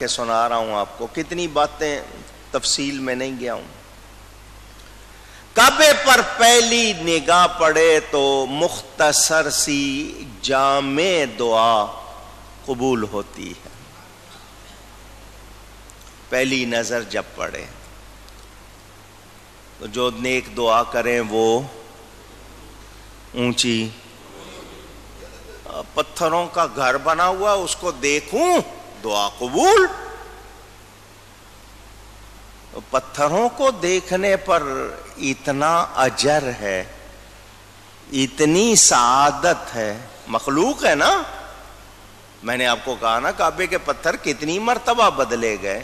کہ سنا رہا ہوں آپ کو، کتنی باتیں تفصیل میں نہیں گیا ہوں۔ کعبے پر پہلی نگاہ پڑے تو مختصر سی جامع دعا قبول ہوتی ہے۔ پہلی نظر جب پڑے تو جو نیک دعا کریں وہ اونچی، پتھروں کا گھر بنا ہوا اس کو دیکھوں دعا قبول۔ پتھروں کو دیکھنے پر اتنا اجر ہے، اتنی سعادت ہے، مخلوق ہے نا۔ میں نے آپ کو کہا نا کعبے کے پتھر کتنی مرتبہ بدلے گئے،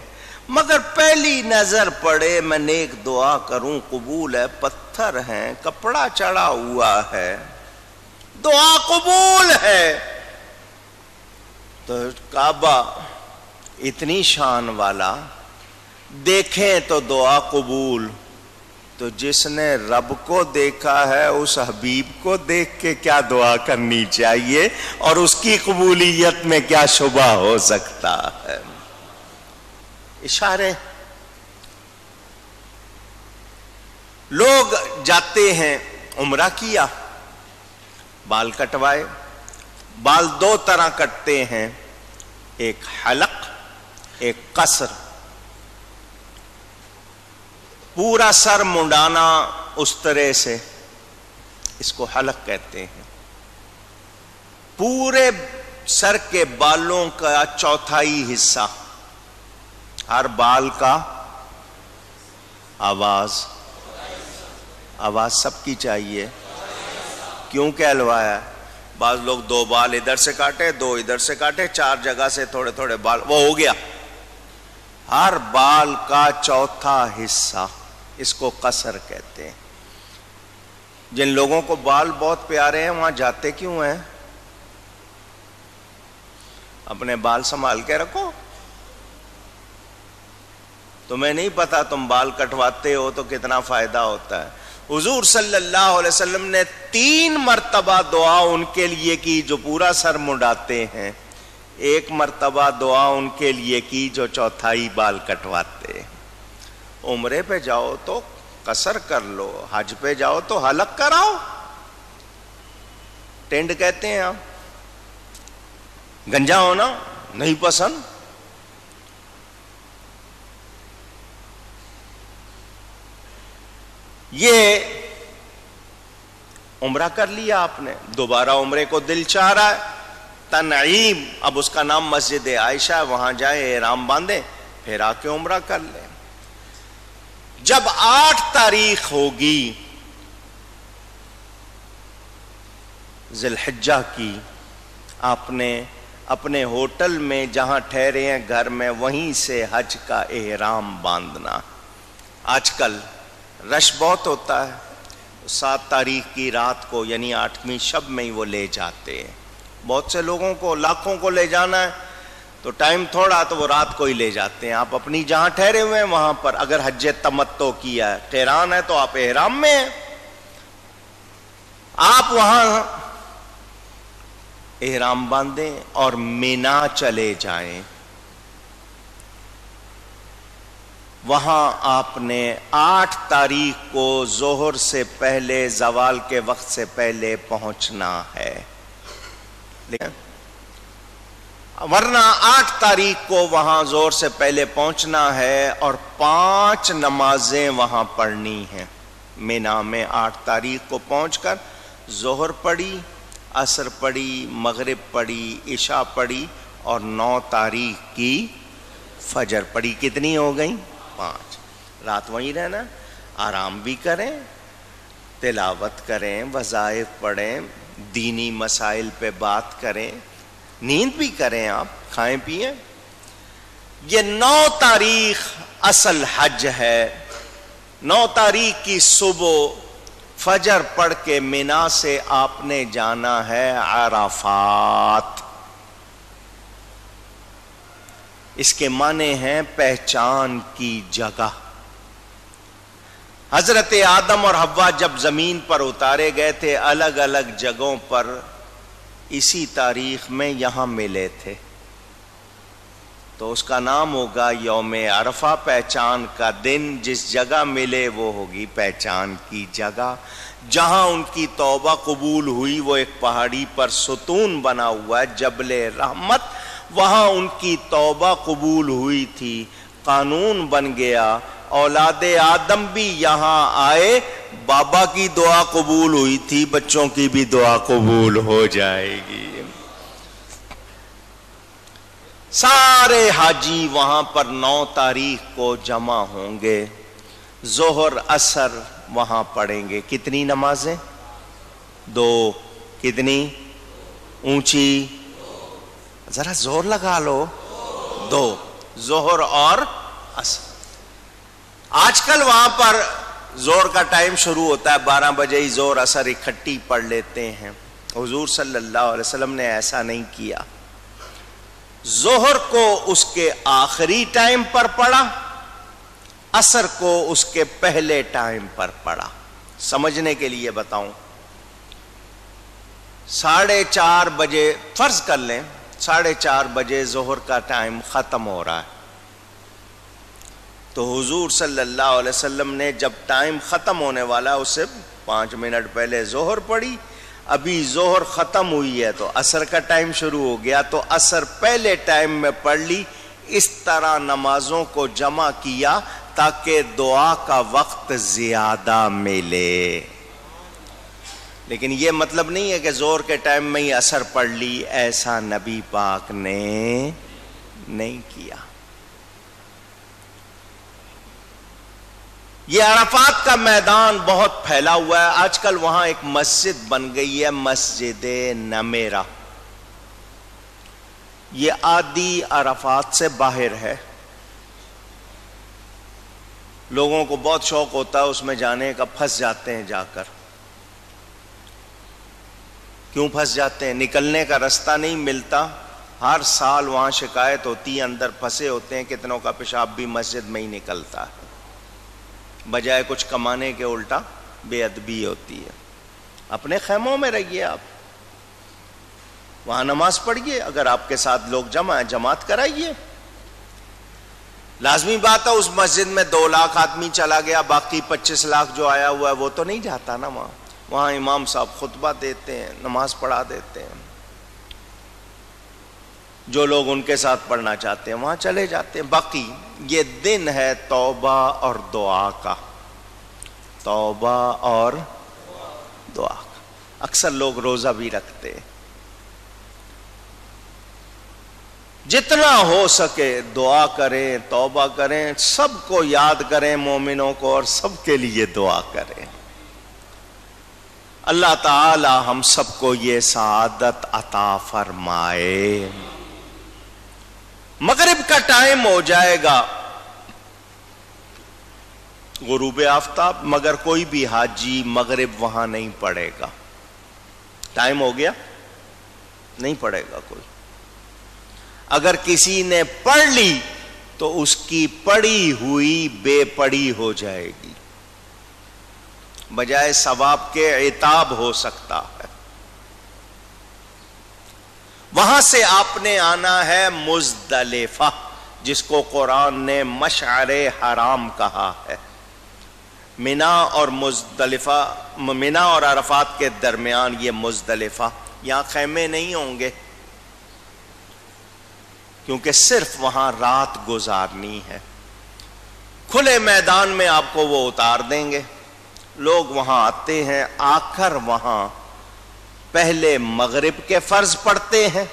مگر پہلی نظر پڑے میں نیک دعا کروں قبول ہے۔ پتھر ہیں، کپڑا چڑھا ہوا ہے، دعا قبول ہے۔ تو کعبہ اتنی شان والا، دیکھیں تو دعا قبول۔ تو جس نے رب کو دیکھا ہے اس حبیب کو دیکھ کے کیا دعا کرنی چاہیے، اور اس کی قبولیت میں کیا شبہ ہو سکتا ہے۔ اشارے، لوگ جاتے ہیں، عمرہ کیا، بال کٹوائے۔ بال دو طرح کٹتے ہیں، ایک حلق، ایک قصر۔ پورا سر منڈانا اس طرح سے، اس کو حلق کہتے ہیں۔ پورے سر کے بالوں کا چوتھائی حصہ، ہر بال کا آواز سب کی چاہیے۔ کیوں کہلوایا؟ بعض لوگ دو بال ادھر سے کاٹے، دو ادھر سے کاٹے، چار جگہ سے تھوڑے تھوڑے بال، وہ ہو گیا۔ ہر بال کا چوتھا حصہ، اس کو قصر کہتے ہیں۔ جن لوگوں کو بال بہت پیارے ہیں وہاں جاتے کیوں ہیں؟ اپنے بال سنبھال کے رکھو۔ تمہیں نہیں پتا تم بال کٹواتے ہو تو کتنا فائدہ ہوتا ہے۔ حضور صلی اللہ علیہ وسلم نے 3 مرتبہ دعا ان کے لیے کی جو پورا سر منڈاتے ہیں، 1 مرتبہ دعا ان کے لیے کی جو چوتھائی بال کٹواتے ہیں۔ عمرے پہ جاؤ تو قصر کر لو، حج پہ جاؤ تو حلق کراؤ۔ ٹینڈ کہتے ہیں آپ، گنجا ہونا نہیں پسند۔ یہ عمرہ کر لیا آپ نے، دوبارہ عمرے کو دل چاہ رہا ہے، تنعیم، اب اس کا نام مسجد عائشہ ہے، وہاں جائے، احرام باندھے، پھر آ کے عمرہ کر لیں۔ جب 8 تاریخ ہوگی ذی الحجہ کی، آپ نے اپنے ہوٹل میں جہاں ٹھہرے ہیں گھر میں وہیں سے حج کا احرام باندھنا۔ آج کل رش بہت ہوتا ہے، 7 تاریخ کی رات کو یعنی 8ویں شب میں ہی وہ لے جاتے ہیں۔ بہت سے لوگوں کو، لاکھوں کو لے جانا ہے تو ٹائم تھوڑا، تو وہ رات کو ہی لے جاتے ہیں۔ آپ اپنی جہاں ٹھہرے ہوئے ہیں وہاں پر، اگر حج تمتع کیا ہے، قران ہے، تو آپ احرام میں ہیں، آپ وہاں احرام باندھیں اور مینا چلے جائیں۔ وہاں آپ نے 8 تاریخ کو ظہر سے پہلے، زوال کے وقت سے پہلے پہنچنا ہے، ورنہ 8 تاریخ کو وہاں ظہر سے پہلے پہنچنا ہے اور 5 نمازیں وہاں پڑھنی ہیں مینا میں۔ 8 تاریخ کو پہنچ کر ظہر پڑھی، عصر پڑھی، مغرب پڑھی، عشاء پڑھی، اور 9 تاریخ کی فجر پڑھی۔ کتنی ہو گئیں؟ 5۔ رات وہیں رہنا، آرام بھی کریں، تلاوت کریں، وظائف پڑھیں، دینی مسائل پہ بات کریں، نیند بھی کریں، آپ کھائیں پئیں۔ یہ 9 تاریخ اصل حج ہے۔ 9 تاریخ کی صبح فجر پڑھ کے مینا سے آپ نے جانا ہے عرفات۔ اس کے معنی ہیں پہچان کی جگہ۔ حضرت آدم اور حوا جب زمین پر اتارے گئے تھے، الگ الگ جگہوں پر اسی تاریخ میں یہاں ملے تھے۔ تو اس کا نام ہوگا یوم عرفہ، پہچان کا دن۔ جس جگہ ملے وہ ہوگی پہچان کی جگہ۔ جہاں ان کی توبہ قبول ہوئی وہ ایک پہاڑی پر ستون بنا ہوا ہے، جبل رحمت، وہاں ان کی توبہ قبول ہوئی تھی، قانون بن گیا۔ اولاد آدم بھی یہاں آئے، بابا کی دعا قبول ہوئی تھی، بچوں کی بھی دعا قبول ہو جائے گی۔ سارے حاجی وہاں پر 9 تاریخ کو جمع ہوں گے، ظہر عصر وہاں پڑھیں گے۔ کتنی نمازیں؟ 2۔ کتنی اونچی؟ ذرا زور لگا لو۔ 2، ظہر اور عصر۔ آج کل وہاں پر زور کا ٹائم شروع ہوتا ہے 12 بجے ہی، ظہر عصر اکٹھی پڑھ لیتے ہیں۔ حضور صلی اللہ علیہ وسلم نے ایسا نہیں کیا، ظہر کو اس کے آخری ٹائم پر پڑھا، عصر کو اس کے پہلے ٹائم پر پڑھا۔ سمجھنے کے لیے بتاؤں، 4:30 بجے فرض کر لیں، 4:30 بجے ظہر کا ٹائم ختم ہو رہا ہے، تو حضور صلی اللہ علیہ وسلم نے جب ٹائم ختم ہونے والا اس سے 5 منٹ پہلے ظہر پڑھی، ابھی ظہر ختم ہوئی ہے تو عصر کا ٹائم شروع ہو گیا، تو عصر پہلے ٹائم میں پڑھ لی۔ اس طرح نمازوں کو جمع کیا تاکہ دعا کا وقت زیادہ ملے۔ لیکن یہ مطلب نہیں ہے کہ ظہر کے ٹائم میں ہی عصر پڑھ لی، ایسا نبی پاک نے نہیں کیا۔ یہ عرفات کا میدان بہت پھیلا ہوا ہے، آج کل وہاں ایک مسجد بن گئی ہے، مسجد نمیرہ۔ یہ آدھی عرفات سے باہر ہے، لوگوں کو بہت شوق ہوتا ہے اس میں جانے کا، پھنس جاتے ہیں جا کر۔ کیوں پھنس جاتے ہیں؟ نکلنے کا رستہ نہیں ملتا، ہر سال وہاں شکایت ہوتی ہے، اندر پھنسے ہوتے ہیں، کتنوں کا پیشاب بھی مسجد میں ہی نکلتا ہے، بجائے کچھ کمانے کے الٹا بے ادبی ہوتی ہے۔ اپنے خیموں میں رہیے، آپ وہاں نماز پڑھیے، اگر آپ کے ساتھ لوگ جمع ہیں جماعت کرائیے۔ لازمی بات ہے اس مسجد میں 2 لاکھ آدمی چلا گیا، باقی 25 لاکھ جو آیا ہوا ہے وہ تو نہیں جاتا نا وہاں امام صاحب خطبہ دیتے ہیں، نماز پڑھا دیتے ہیں، جو لوگ ان کے ساتھ پڑھنا چاہتے ہیں وہاں چلے جاتے ہیں۔ باقی یہ دن ہے توبہ اور دعا کا، توبہ اور دعا کا۔ اکثر لوگ روزہ بھی رکھتے ہیں، جتنا ہو سکے دعا کریں، توبہ کریں، سب کو یاد کریں، مومنوں کو، اور سب کے لیے دعا کریں۔ اللہ تعالی ہم سب کو یہ سعادت عطا فرمائے۔ مغرب کا ٹائم ہو جائے گا، غروب آفتاب، مگر کوئی بھی حاجی مغرب وہاں نہیں پڑے گا۔ ٹائم ہو گیا، نہیں پڑے گا کوئی۔ اگر کسی نے پڑھ لی تو اس کی پڑھی ہوئی بے پڑھی ہو جائے گی، بجائے ثواب کے عتاب ہو سکتا ہے۔ وہاں سے آپ نے آنا ہے مزدلفہ، جس کو قرآن نے مشعر حرام کہا ہے۔ منا اور مزدلفہ، منا اور عرفات کے درمیان یہ مزدلفہ، یہاں خیمے نہیں ہوں گے کیونکہ صرف وہاں رات گزارنی ہے۔ کھلے میدان میں آپ کو وہ اتار دیں گے، لوگ وہاں آتے ہیں، آ کر وہاں پہلے مغرب کے فرض پڑھتے ہیں،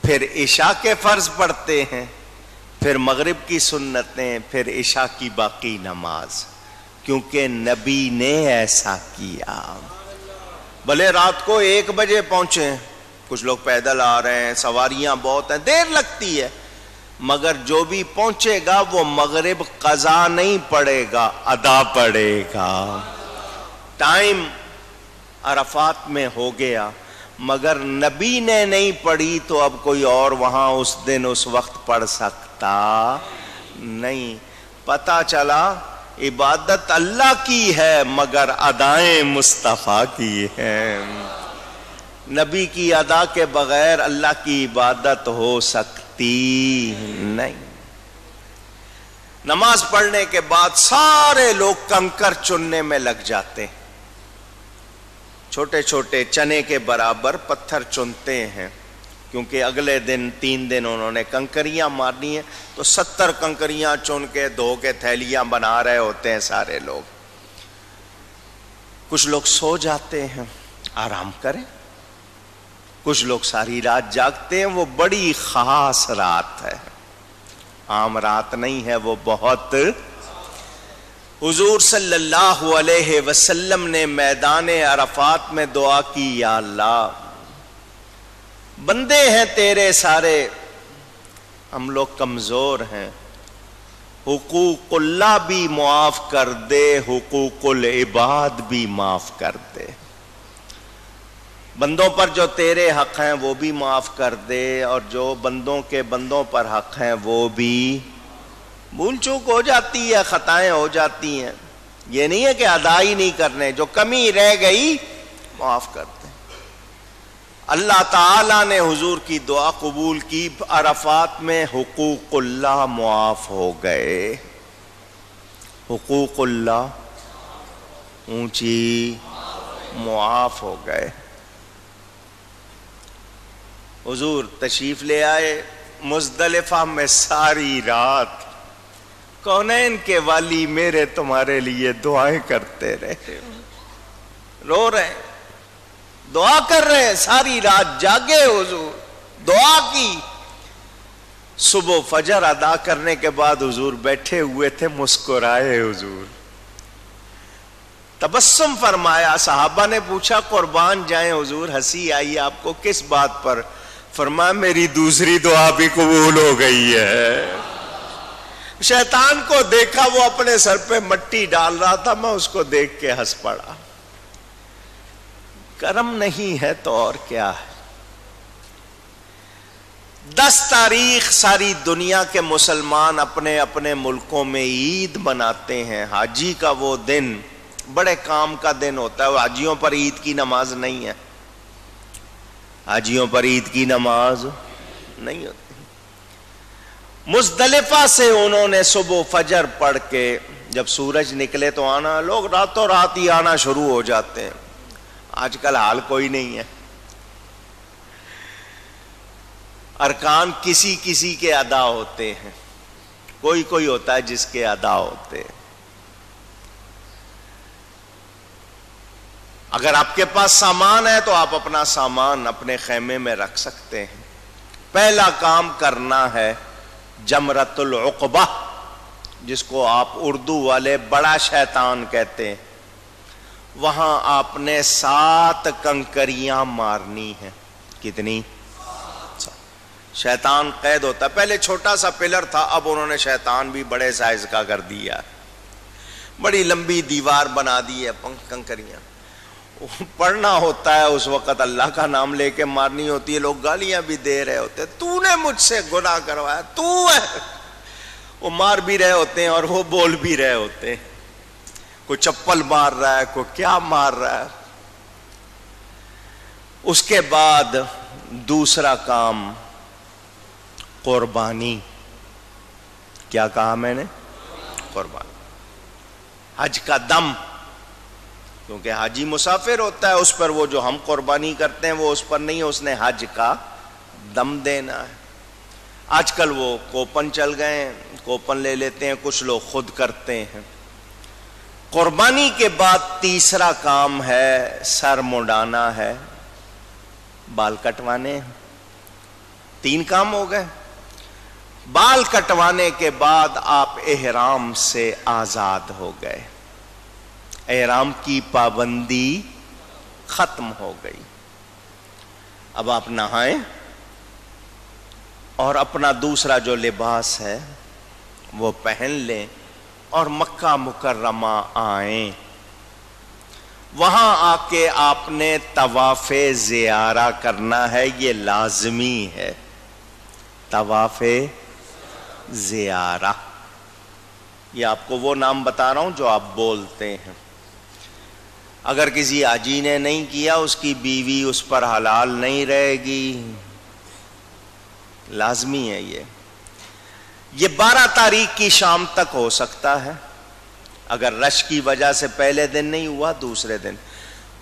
پھر عشاء کے فرض پڑھتے ہیں، پھر مغرب کی سنتیں، پھر عشاء کی باقی نماز، کیونکہ نبی نے ایسا کیا۔ بھلے رات کو 1 بجے پہنچے، کچھ لوگ پیدل آ رہے ہیں، سواریاں بہت ہیں، دیر لگتی ہے، مگر جو بھی پہنچے گا وہ مغرب قضا نہیں پڑے گا، ادا پڑے گا۔ ٹائم عرفات میں ہو گیا، مگر نبی نے نہیں پڑھی تو اب کوئی اور وہاں اس دن اس وقت پڑھ سکتا نہیں۔ پتہ چلا عبادت اللہ کی ہے مگر ادائیں مصطفیٰ کی ہیں۔ نبی کی ادا کے بغیر اللہ کی عبادت ہو سکتی سکتی نہیں. نماز پڑھنے کے بعد سارے لوگ کنکر چننے میں لگ جاتے ہیں. چھوٹے چھوٹے چنے کے برابر پتھر چنتے ہیں، کیونکہ اگلے دن 3 دن انہوں نے کنکریاں مارنی ہیں. تو 70 کنکریاں چن کے دھو کے تھیلیاں بنا رہے ہوتے ہیں سارے لوگ. کچھ لوگ سو جاتے ہیں، آرام کریں. کچھ لوگ ساری رات جاگتے ہیں. وہ بڑی خاص رات ہے، عام رات نہیں ہے، وہ بہت. حضور صلی اللہ علیہ وسلم نے میدان عرفات میں دعا کی، یا اللہ بندے ہیں تیرے سارے، ہم لوگ کمزور ہیں، حقوق اللہ بھی معاف کر دے، حقوق العباد بھی معاف کر دے. بندوں پر جو تیرے حق ہیں وہ بھی معاف کر دے، اور جو بندوں کے بندوں پر حق ہیں وہ بھی. بھول چوک ہو جاتی ہے، خطائیں ہو جاتی ہیں، یہ نہیں ہے کہ ادا ہی نہیں کرنے، جو کمی رہ گئی معاف کر دیں. اللہ تعالی نے حضور کی دعا قبول کی. عرفات میں حقوق اللہ معاف ہو گئے. حقوق اللہ اونچی معاف ہو گئے. حضور تشریف لے آئے مزدلفہ میں. ساری رات کونین کے والی میرے تمہارے لیے دعائیں کرتے رہے، رو رہے ہیں، دعا کر رہے ہیں. ساری رات جاگے حضور، دعا کی. صبح فجر ادا کرنے کے بعد حضور بیٹھے ہوئے تھے، مسکرائے حضور، تبسم فرمایا. صحابہ نے پوچھا قربان جائیں حضور، ہنسی آئی آپ کو کس بات پر؟ فرمایا میری دوسری دعا بھی قبول ہو گئی ہے. شیطان کو دیکھا، وہ اپنے سر پہ مٹی ڈال رہا تھا، میں اس کو دیکھ کے ہنس پڑا. کرم نہیں ہے تو اور کیا ہے. 10 تاریخ ساری دنیا کے مسلمان اپنے اپنے ملکوں میں عید مناتے ہیں. حاجی کا وہ دن بڑے کام کا دن ہوتا ہے. حاجیوں پر عید کی نماز نہیں ہے، حاجیوں پر عید کی نماز نہیں ہوتی. مزدلفہ سے انہوں نے صبح فجر پڑھ کے جب سورج نکلے تو آنا، لوگ راتوں رات ہی آنا شروع ہو جاتے ہیں. آج کل حال کوئی نہیں ہے. ارکان کسی کسی کے ادا ہوتے ہیں، کوئی کوئی ہوتا ہے جس کے ادا ہوتے ہیں. اگر آپ کے پاس سامان ہے تو آپ اپنا سامان اپنے خیمے میں رکھ سکتے ہیں. پہلا کام کرنا ہے جمرۃ العقبہ، جس کو آپ اردو والے بڑا شیطان کہتے ہیں. وہاں آپ نے 7 کنکریاں مارنی ہیں. کتنی؟ شیطان قید ہوتا ہے. پہلے چھوٹا سا پلر تھا، اب انہوں نے شیطان بھی بڑے سائز کا کر دیا، بڑی لمبی دیوار بنا دی ہے. کنکریاں پڑھنا ہوتا ہے اس وقت، اللہ کا نام لے کے مارنی ہوتی ہے. لوگ گالیاں بھی دے رہے ہوتے، تو نے مجھ سے گناہ کروایا، تو ہے. وہ مار بھی رہے ہوتے ہیں اور وہ بول بھی رہے ہوتے ہیں. کوئی چپل مار رہا ہے، کوئی کیا مار رہا ہے. اس کے بعد دوسرا کام قربانی. کیا کہا میں نے؟ قربانی. حج کا دم، کیونکہ حاجی مسافر ہوتا ہے، اس پر وہ جو ہم قربانی کرتے ہیں وہ اس پر نہیں ہے، اس نے حج کا دم دینا ہے. آج کل وہ کوپن چل گئے ہیں، کوپن لے لیتے ہیں، کچھ لوگ خود کرتے ہیں. قربانی کے بعد تیسرا کام ہے سر منڈانا ہے، بال کٹوانے. 3 کام ہو گئے. بال کٹوانے کے بعد آپ احرام سے آزاد ہو گئے، احرام کی پابندی ختم ہو گئی. اب آپ نہائیں اور اپنا دوسرا جو لباس ہے وہ پہن لیں اور مکہ مکرمہ آئیں. وہاں آ کے آپ نے طواف زیارہ کرنا ہے، یہ لازمی ہے. طواف زیارہ، یہ آپ کو وہ نام بتا رہا ہوں جو آپ بولتے ہیں. اگر کسی حاجی نے نہیں کیا، اس کی بیوی اس پر حلال نہیں رہے گی. لازمی ہے یہ 12 تاریخ کی شام تک ہو سکتا ہے، اگر رش کی وجہ سے پہلے دن نہیں ہوا دوسرے دن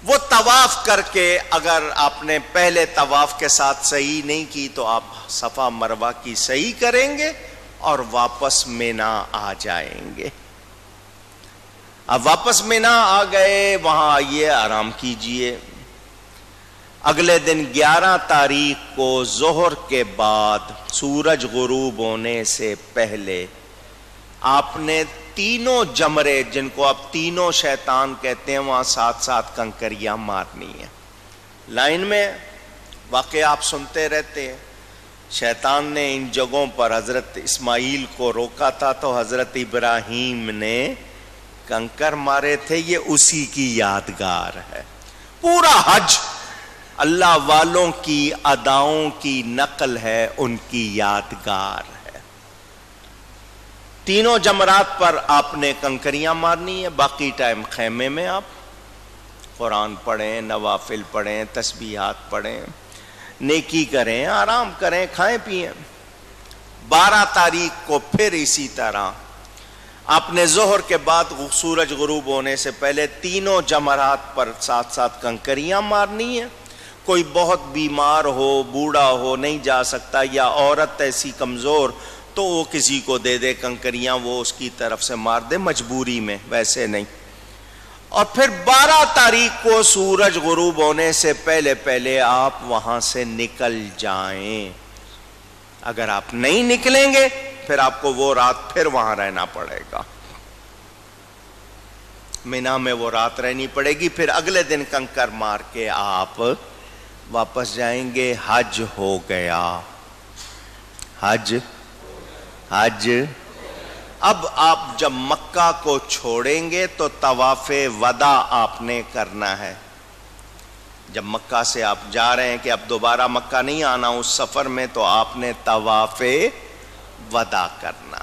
وہ طواف کر کے، اگر آپ نے پہلے طواف کے ساتھ صحیح نہیں کی تو آپ صفا مروہ کی صحیح کریں گے اور واپس مینا آ جائیں گے۔ اب واپس مینا آ گئے، وہاں آئیے آرام کیجئے۔ اگلے دن 11 تاریخ کو ظہر کے بعد سورج غروب ہونے سے پہلے آپ نے تینوں جمرے، جن کو آپ تینوں شیطان کہتے ہیں، وہاں 7 کنکریاں مارنی ہیں لائن میں۔ واقعہ آپ سنتے رہتے ہیں، شیطان نے ان جگہوں پر حضرت اسماعیل کو روکا تھا تو حضرت ابراہیم نے کنکر مارے تھے، یہ اسی کی یادگار ہے۔ پورا حج اللہ والوں کی اداؤں کی نقل ہے، ان کی یادگار ہے۔ تینوں جمرات پر آپ نے کنکریاں مارنی ہے، باقی ٹائم خیمے میں آپ قرآن پڑھیں، نوافل پڑھیں، تسبیحات پڑھیں، نیکی کریں، آرام کریں، کھائیں پئیں۔ 12 تاریخ کو پھر اسی طرح آپ نے ظہر کے بعد سورج غروب ہونے سے پہلے تینوں جمرات پر 7 کنکریاں مارنی ہیں۔ کوئی بہت بیمار ہو، بوڑھا ہو، نہیں جا سکتا، یا عورت ایسی کمزور تو وہ کسی کو دے دے کنکریاں، وہ اس کی طرف سے مار دے مجبوری میں، ویسے نہیں۔ اور پھر 12 تاریخ کو سورج غروب ہونے سے پہلے آپ وہاں سے نکل جائیں۔ اگر آپ نہیں نکلیں گے پھر آپ کو وہ رات پھر وہاں رہنا پڑے گا، مینا میں وہ رات رہنی پڑے گی، پھر اگلے دن کنکر مار کے آپ واپس جائیں گے۔ حج ہو گیا، حج۔ اب آپ جب مکہ کو چھوڑیں گے تو طواف وداع آپ نے کرنا ہے۔ جب مکہ سے آپ جا رہے ہیں کہ اب دوبارہ مکہ نہیں آنا اس سفر میں، تو آپ نے طواف وداع کرنا۔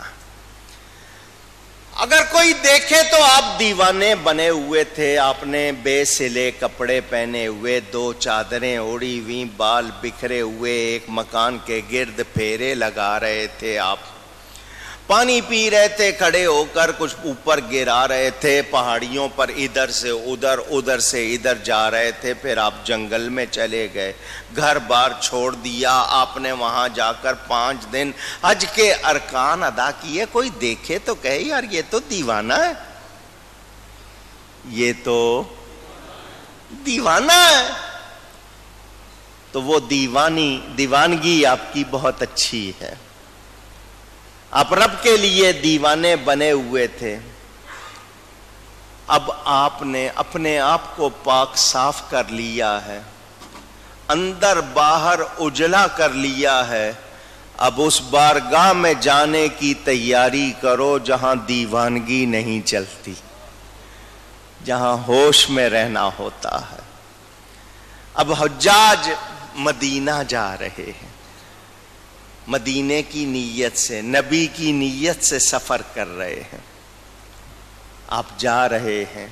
اگر کوئی دیکھے تو آپ دیوانے بنے ہوئے تھے، آپ نے بے سلے کپڑے پہنے ہوئے، 2 چادریں اوڑھی ہوئی، بال بکھرے ہوئے، ایک مکان کے گرد پھیرے لگا رہے تھے، آپ پانی پی رہے تھے کھڑے ہو کر، کچھ اوپر گرا رہے تھے پہاڑیوں پر، ادھر سے ادھر، ادھر سے ادھر جا رہے تھے، پھر آپ جنگل میں چلے گئے، گھر بار چھوڑ دیا، آپ نے وہاں جا کر 5 دن حج کے ارکان ادا کیے۔ کوئی دیکھے تو کہے یار یہ تو دیوانہ ہے، یہ تو دیوانہ ہے، تو وہ دیوانگی آپ کی بہت اچھی ہے۔ آپ رب کے لیے دیوانے بنے ہوئے تھے، اب آپ نے اپنے آپ کو پاک صاف کر لیا ہے، اندر باہر اجلا کر لیا ہے، اب اس بارگاہ میں جانے کی تیاری کرو جہاں دیوانگی نہیں چلتی، جہاں ہوش میں رہنا ہوتا ہے۔ اب حجاج مدینہ جا رہے ہیں، مدینے کی نیت سے، نبی کی نیت سے سفر کر رہے ہیں، آپ جا رہے ہیں،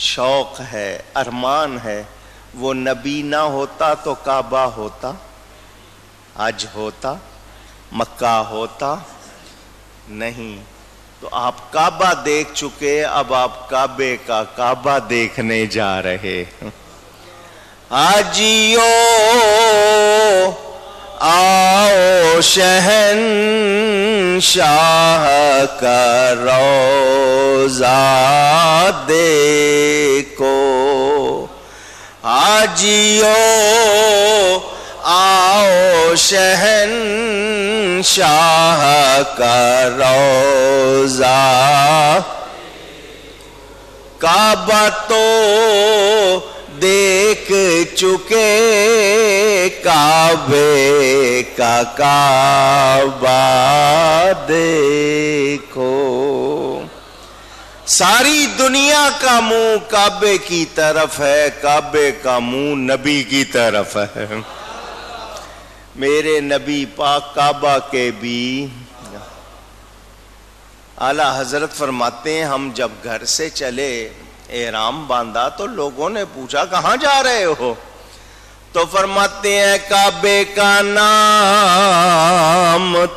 شوق ہے، ارمان ہے، وہ نبی نہ ہوتا تو کعبہ ہوتا، حج ہوتا، مکہ ہوتا نہیں، تو آپ کعبہ دیکھ چکے، اب آپ کعبے کا کعبہ دیکھنے جا رہے ہیں۔ حاجیو آؤ شہنشاہ کا روضہ دیکھو، حاجیو آؤ شہنشاہ کا روضہ، کعبہ تو دیکھ چکے، کعبے کا کعبہ دیکھو، ساری دنیا کا منہ کعبے کی طرف ہے، کعبے کا منہ نبی کی طرف ہے۔ میرے نبی پاک کعبہ کے بھی اعلی حضرت فرماتے ہیں، ہم جب گھر سے چلے، احرام باندھا تو لوگوں نے پوچھا کہاں جا رہے ہو؟ تو فرماتے ہیں کعبے کا نام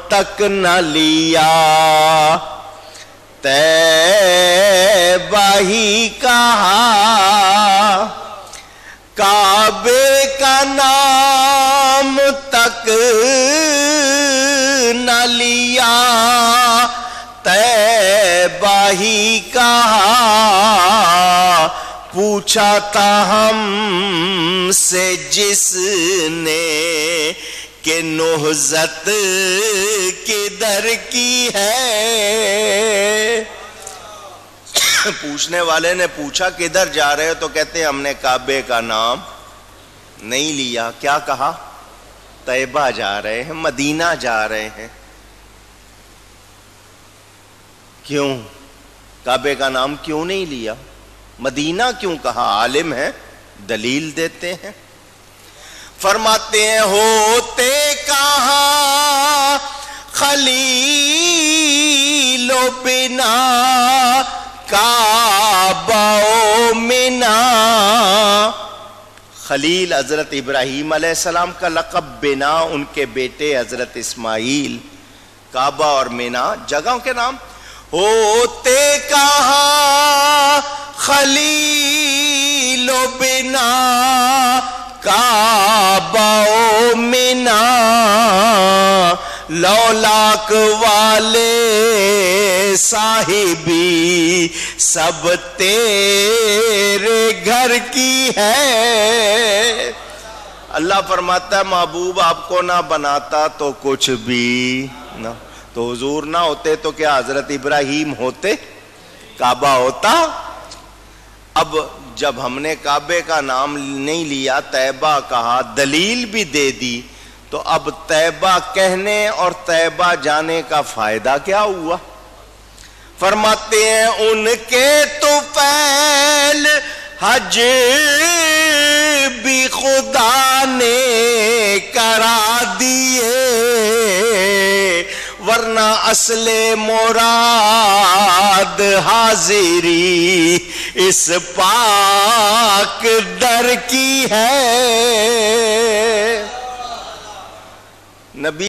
تک نہ لیا، طیبہ ہی کہا، کعبے کا نام تک نہ لیا، طیبہ ہی کہا، پوچھا تھا ہم سے جس نے کہ نہضت کدھر کی ہے، پوچھنے والے نے پوچھا کدھر جا رہے ہو، تو کہتے ہیں ہم نے کعبے کا نام نہیں لیا، کیا کہا؟ طیبہ جا رہے ہیں، مدینہ جا رہے ہیں۔ کیوں کعبے کا نام کیوں نہیں لیا، مدینہ کیوں کہا؟ عالم ہے، دلیل دیتے ہیں۔ فرماتے ہیں ہوتے کہاں خلیل و بنا، کعبہ و منا، خلیل حضرت ابراہیم علیہ السلام کا لقب، بنا ان کے بیٹے حضرت اسماعیل، کعبہ اور منا جگہوں کے نام۔ ہوتے کہاں خلیل و بنا، کعبہ و منا، لولاک والے صاحبی سب تیرے گھر کی ہے۔ اللہ فرماتا ہے محبوب آپ کو نہ بناتا تو کچھ بھی نہ، تو حضور نہ ہوتے تو کیا حضرت ابراہیم ہوتے، کعبہ ہوتا؟ اب جب ہم نے کعبے کا نام نہیں لیا، طیبہ کہا، دلیل بھی دے دی، تو اب طیبہ کہنے اور طیبہ جانے کا فائدہ کیا ہوا؟ فرماتے ہیں ان کے طفیل حج بھی خدا نے کرا دیے، ورنہ اصل مراد حاضری اس پاک در کی ہے۔ نبی